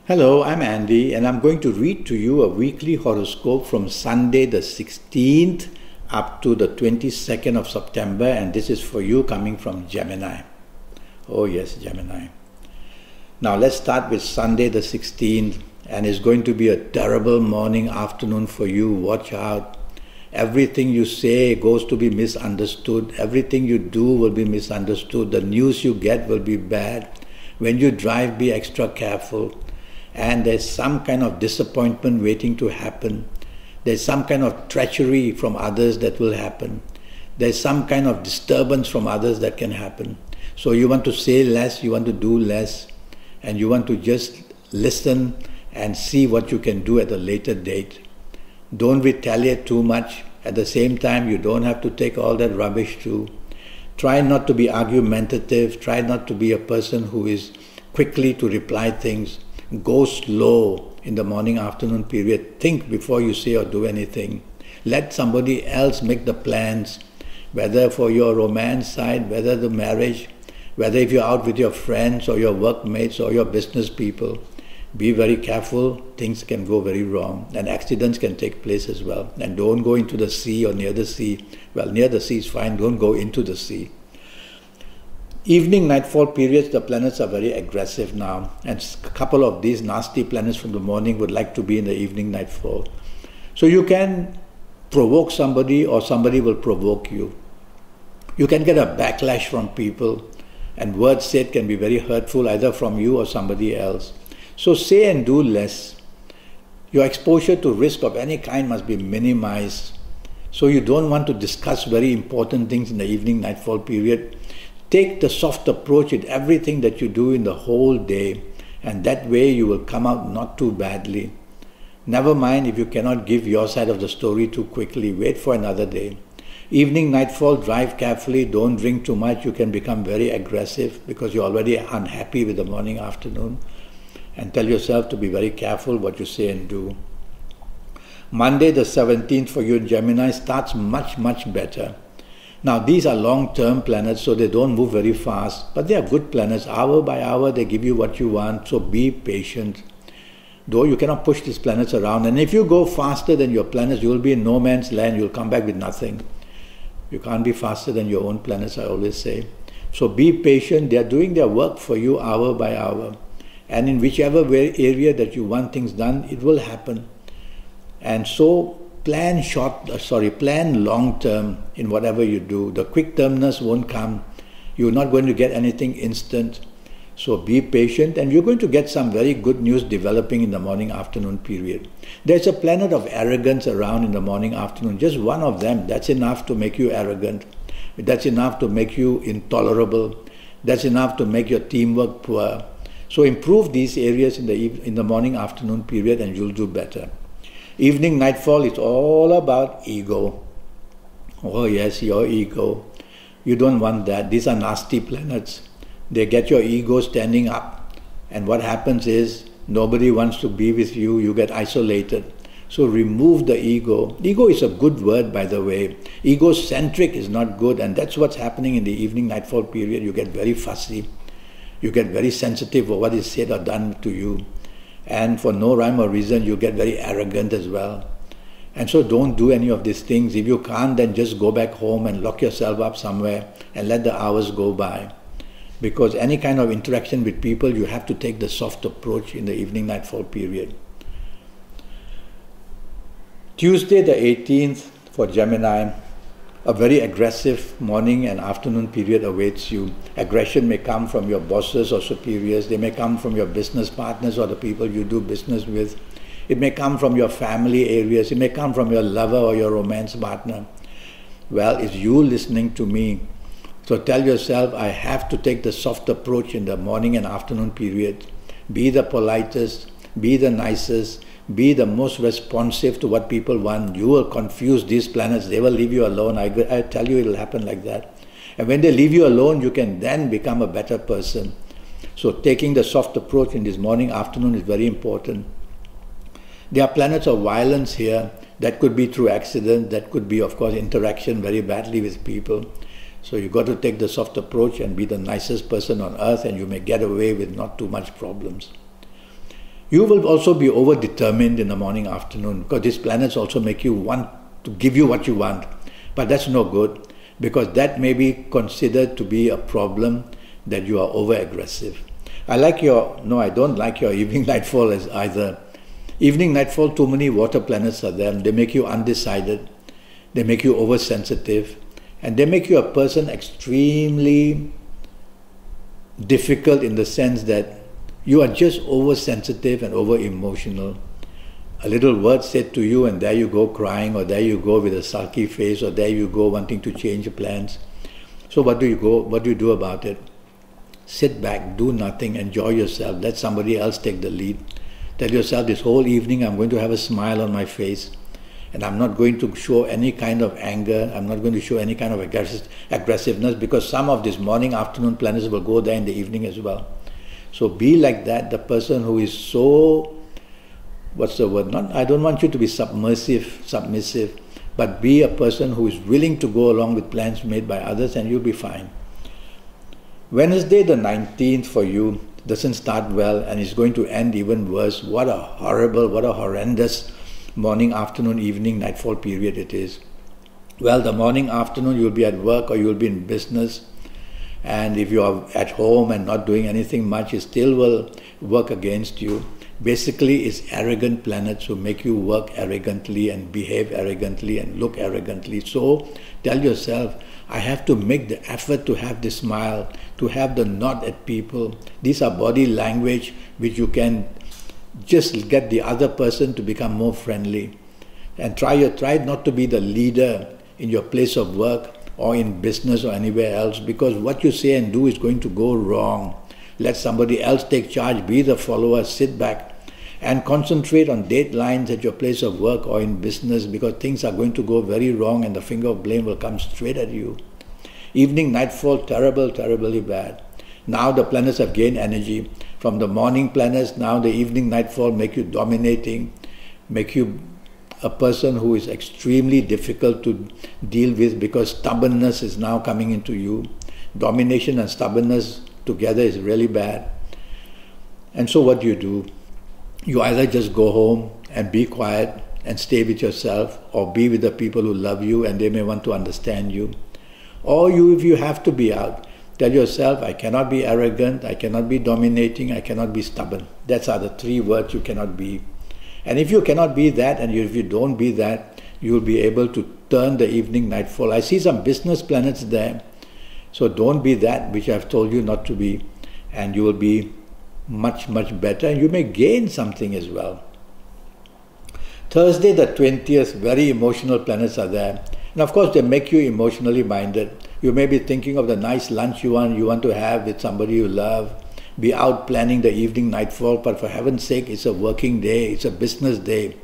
Hello, I'm Andy, and I'm going to read to you a weekly horoscope from Sunday the 16th up to the 22nd of September, and this is for you coming from Gemini. Oh yes, Gemini. Now let's start with Sunday the 16th, and it's going to be a terrible morning, afternoon for you. Watch out. Everything you say goes to be misunderstood. Everything you do will be misunderstood. The news you get will be bad. When you drive, be extra careful. And there's some kind of disappointment waiting to happen. There's some kind of treachery from others that will happen. There's some kind of disturbance from others that can happen. So you want to say less, you want to do less, and you want to just listen and see what you can do at a later date. Don't retaliate too much. At the same time, you don't have to take all that rubbish too. Try not to be argumentative. Try not to be a person who is quickly to reply things. Go slow in the morning afternoon period. Think before you say or do anything. Let somebody else make the plans, whether for your romance side, whether the marriage, whether if you're out with your friends or your workmates or your business people. Be very careful. Things can go very wrong and accidents can take place as well. And don't go into the sea or near the sea. Well, near the sea is fine. Don't go into the sea. Evening nightfall periods, the planets are very aggressive now, and a couple of these nasty planets from the morning would like to be in the evening nightfall. So you can provoke somebody or somebody will provoke you. You can get a backlash from people, and words said can be very hurtful either from you or somebody else. So say and do less. Your exposure to risk of any kind must be minimized. So you don't want to discuss very important things in the evening nightfall period. Take the soft approach in everything that you do in the whole day, and that way you will come out not too badly. Never mind if you cannot give your side of the story too quickly. Wait for another day. Evening nightfall, drive carefully. Don't drink too much. You can become very aggressive because you're already unhappy with the morning afternoon. And tell yourself to be very careful what you say and do. Monday the 17th for you in Gemini starts much better. Now these are long-term planets, so they don't move very fast, but they are good planets. Hour by hour they give you what you want, so be patient. Though you cannot push these planets around, and if you go faster than your planets, you will be in no man's land, you'll come back with nothing. You can't be faster than your own planets, I always say. So be patient. They are doing their work for you hour by hour. And in whichever area that you want things done, it will happen. And so plan long term in whatever you do. The quick termness won't come. You're not going to get anything instant. So be patient, and you're going to get some very good news developing in the morning afternoon period. There's a planet of arrogance around in the morning afternoon. Just one of them, that's enough to make you arrogant. That's enough to make you intolerable. That's enough to make your teamwork poor. So improve these areas in the morning afternoon period and you'll do better. Evening nightfall is all about ego. Oh yes, your ego. You don't want that. These are nasty planets. They get your ego standing up. And what happens is nobody wants to be with you. You get isolated. So remove the ego. Ego is a good word, by the way. Egocentric is not good, and that's what's happening in the evening nightfall period. You get very fussy. You get very sensitive for what is said or done to you. And for no rhyme or reason, you get very arrogant as well. And so don't do any of these things. If you can't, then just go back home and lock yourself up somewhere and let the hours go by. Because any kind of interaction with people, you have to take the soft approach in the evening nightfall period. Tuesday the 18th for Gemini, a very aggressive morning and afternoon period awaits you. Aggression may come from your bosses or superiors. They may come from your business partners or the people you do business with. It may come from your family areas. It may come from your lover or your romance partner. Well, it's you listening to me. So tell yourself, I have to take the soft approach in the morning and afternoon period. Be the politest, be the nicest, be the most responsive to what people want. You will confuse these planets. They will leave you alone. I tell you, it will happen like that. And when they leave you alone, you can then become a better person. So taking the soft approach in this morning, afternoon is very important. There are planets of violence here. That could be through accident. That could be, of course, interaction very badly with people. So you've got to take the soft approach and be the nicest person on earth, and you may get away with not too much problems. You will also be over-determined in the morning, afternoon, because these planets also make you want to give you what you want. But that's no good, because that may be considered to be a problem that you are over-aggressive. I don't like your evening nightfall as either. Evening nightfall, too many water planets are there. They make you undecided. They make you oversensitive. And they make you a person extremely difficult in the sense that you are just oversensitive and over-emotional. A little word said to you and there you go crying, or there you go with a sulky face, or there you go wanting to change your plans. So what do you do about it? Sit back, do nothing, enjoy yourself, let somebody else take the lead. Tell yourself, this whole evening I'm going to have a smile on my face, and I'm not going to show any kind of anger, I'm not going to show any kind of aggressiveness, because some of these morning, afternoon planets will go there in the evening as well. So be like that, the person who is so, I don't want you to be submissive, but be a person who is willing to go along with plans made by others, and you'll be fine. Wednesday the 19th for you doesn't start well, and it's going to end even worse. What a horrendous morning, afternoon, evening, nightfall period it is. Well, the morning, afternoon you'll be at work or you'll be in business, and if you are at home and not doing anything much, it still will work against you. Basically, it's arrogant planets who make you work arrogantly and behave arrogantly and look arrogantly. So tell yourself, I have to make the effort to have the smile, to have the nod at people. These are body language which you can just get the other person to become more friendly. And try not to be the leader in your place of work or in business or anywhere else, because what you say and do is going to go wrong. Let somebody else take charge, be the follower, sit back and concentrate on deadlines at your place of work or in business, because things are going to go very wrong and the finger of blame will come straight at you. Evening, nightfall, terribly bad. Now the planets have gained energy. From the morning planets, now the evening, nightfall make you dominating, make you a person who is extremely difficult to deal with, because stubbornness is now coming into you. Domination and stubbornness together is really bad. And so what do? You either just go home and be quiet and stay with yourself, or be with the people who love you and they may want to understand you. Or if you have to be out, tell yourself, I cannot be arrogant, I cannot be dominating, I cannot be stubborn. That's are the three words you cannot be. And if you cannot be that, and if you don't be that, you will be able to turn the evening nightfall. I see some business planets there. So don't be that which I have told you not to be, and you will be much better, and you may gain something as well. Thursday the 20th, very emotional planets are there. And of course they make you emotionally minded. You may be thinking of the nice lunch you want to have with somebody you love, be out planning the evening nightfall, but for heaven's sake, it's a working day, it's a business day.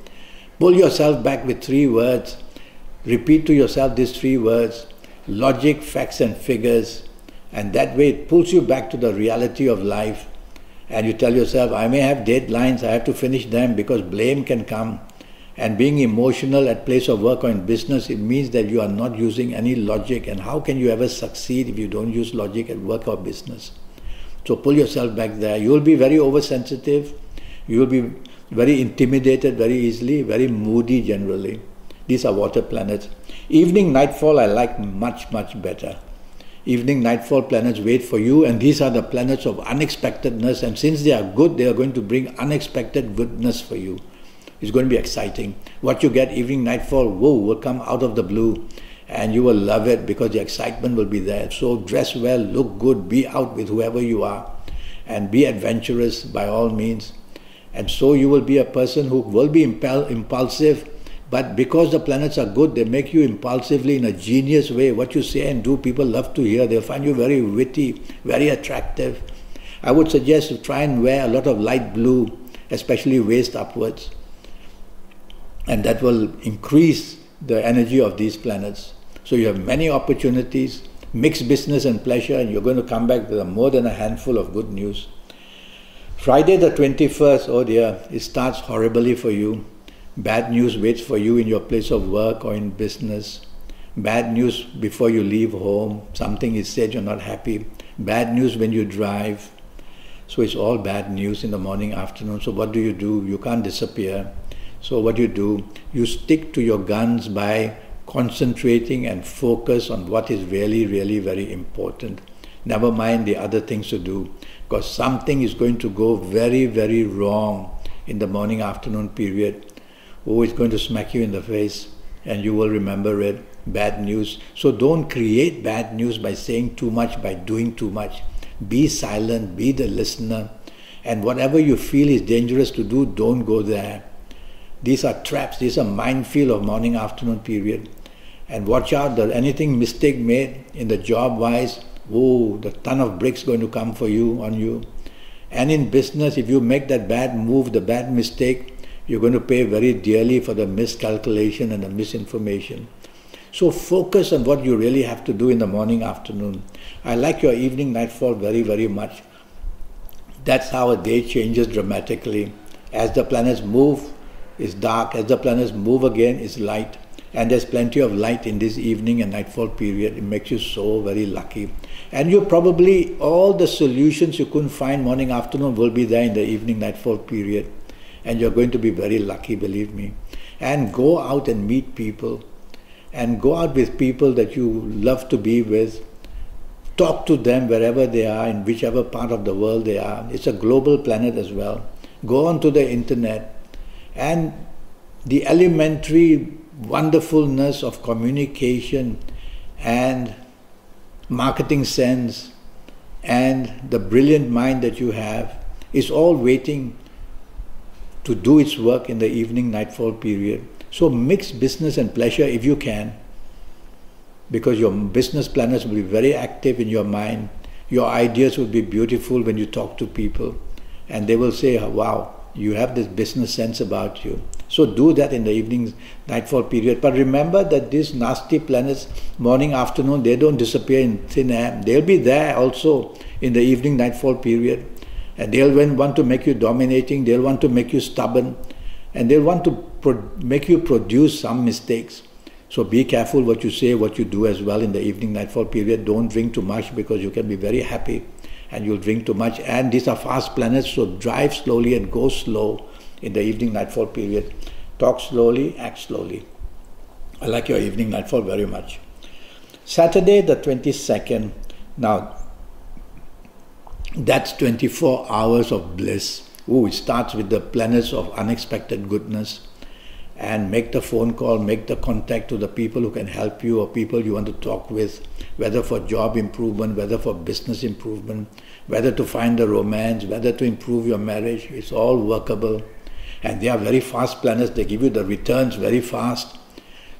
Pull yourself back with 3 words. Repeat to yourself these 3 words: logic, facts and figures. And that way it pulls you back to the reality of life. And you tell yourself, I may have deadlines, I have to finish them, because blame can come. And being emotional at place of work or in business, it means that you are not using any logic. And how can you ever succeed if you don't use logic at work or business? So pull yourself back there. You will be very oversensitive. You will be very intimidated very easily, very moody generally. These are water planets. Evening, nightfall I like much better. Evening, nightfall planets wait for you, and these are the planets of unexpectedness, and since they are good, they are going to bring unexpected goodness for you. It's going to be exciting. What you get evening, nightfall, will come out of the blue, and you will love it because the excitement will be there. So dress well, look good, be out with whoever you are, and be adventurous by all means. And so you will be a person who will be impulsive, but because the planets are good, they make you impulsively in a genius way. What you say and do, people love to hear. They'll find you very witty, very attractive. I would suggest to try and wear a lot of light blue, especially waist upwards. And that will increase the energy of these planets. So you have many opportunities, mix business and pleasure, and you're going to come back with more than a handful of good news. Friday the 21st, oh dear, it starts horribly for you. Bad news waits for you in your place of work or in business. Bad news before you leave home. Something is said, you're not happy. Bad news when you drive. So it's all bad news in the morning, afternoon. So what do? You can't disappear. So what do? You stick to your guns by concentrating and focus on what is really, really very important. Never mind the other things to do, because something is going to go very, very wrong in the morning, afternoon period. Oh, it's going to smack you in the face and you will remember it. Bad news. So don't create bad news by saying too much, by doing too much. Be silent, be the listener, and whatever you feel is dangerous to do, don't go there. These are traps, these are minefield of morning, afternoon period. And watch out that anything mistake made in the job wise, oh, the ton of bricks going to come for you, on you. And in business, if you make that bad move, the bad mistake, you're going to pay very dearly for the miscalculation and the misinformation. So focus on what you really have to do in the morning, afternoon. I like your evening, nightfall very, very much. That's how a day changes dramatically. As the planets move, it's dark. As the planets move again, it's light. And there's plenty of light in this evening and nightfall period. It makes you so very lucky. And you probably, all the solutions you couldn't find morning, afternoon will be there in the evening, nightfall period. And you're going to be very lucky, believe me. And go out and meet people. And go out with people that you love to be with. Talk to them wherever they are, in whichever part of the world they are. It's a global planet as well. Go onto the internet. And the elementary wonderfulness of communication and marketing sense and the brilliant mind that you have is all waiting to do its work in the evening, nightfall period. So mix business and pleasure if you can, because your business planners will be very active in your mind. Your ideas will be beautiful when you talk to people, and they will say, wow, you have this business sense about you. So do that in the evening, nightfall period. But remember that these nasty planets, morning, afternoon, they don't disappear in thin air. They'll be there also in the evening, nightfall period. And they'll want to make you dominating, they'll want to make you stubborn, and they'll want to make you produce some mistakes. So be careful what you say, what you do as well in the evening, nightfall period. Don't drink too much, because you can be very happy and you'll drink too much. And these are fast planets, so drive slowly and go slow in the evening, nightfall period. Talk slowly, act slowly. I like your evening, nightfall very much. Saturday the 22nd. Now, that's 24 hours of bliss. Ooh, it starts with the planets of unexpected goodness. And make the phone call, make the contact to the people who can help you or people you want to talk with, whether for job improvement, whether for business improvement, whether to find a romance, whether to improve your marriage. It's all workable. And they are very fast planners. They give you the returns very fast.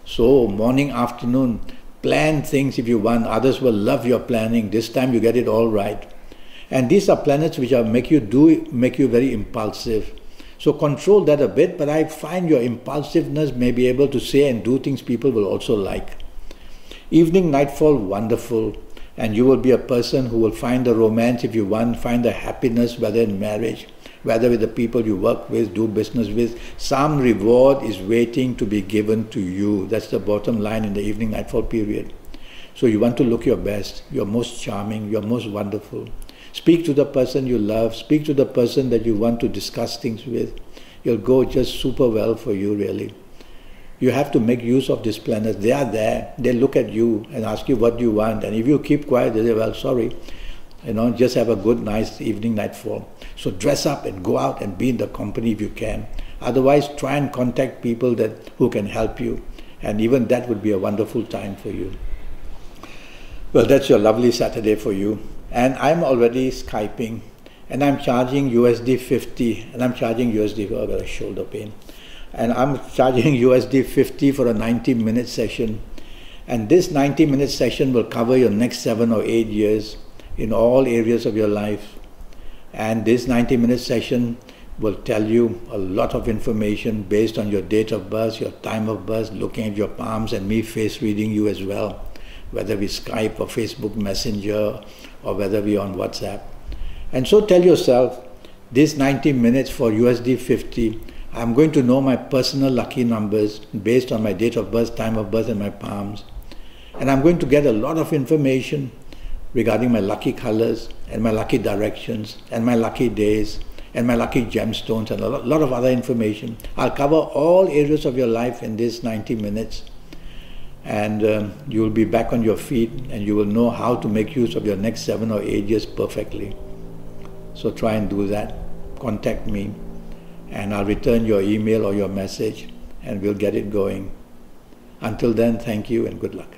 So morning, afternoon, plan things if you want. Others will love your planning. This time you get it all right. And these are planets which are make you very impulsive. So control that a bit, but I find your impulsiveness may be able to say and do things people will also like. Evening, nightfall, wonderful. And you will be a person who will find the romance if you want, find the happiness, whether in marriage, whether with the people you work with, do business with. Some reward is waiting to be given to you. That's the bottom line in the evening, nightfall period. So you want to look your best, you're most charming, you're most wonderful. Speak to the person you love, speak to the person that you want to discuss things with. It'll go just super well for you, really. You have to make use of these planets. They are there. They look at you and ask you what you want. And if you keep quiet, they say, well, sorry. Just have a good, nice evening, nightfall. So dress up and go out and be in the company if you can. Otherwise, try and contact people who can help you. And even that would be a wonderful time for you. Well, that's your lovely Saturday for you. And I'm already Skyping, and I'm charging USD 50, and I'm charging USD, oh, I got a shoulder pain. And I'm charging USD 50 for a 90-minute session. And this 90-minute session will cover your next 7 or 8 years in all areas of your life. And this 90-minute session will tell you a lot of information based on your date of birth, your time of birth, looking at your palms, and me face reading you as well, whether we Skype or Facebook Messenger, or whether we're on WhatsApp. And so tell yourself, this 90 minutes for USD 50, I'm going to know my personal lucky numbers based on my date of birth, time of birth, and my palms. And I'm going to get a lot of information regarding my lucky colors and my lucky directions and my lucky days and my lucky gemstones and a lot of other information. I'll cover all areas of your life in this 90 minutes, and you will be back on your feet and you will know how to make use of your next 7 or 8 years perfectly. So try and do that. Contact me and I'll return your email or your message and we'll get it going. Until then, thank you and good luck.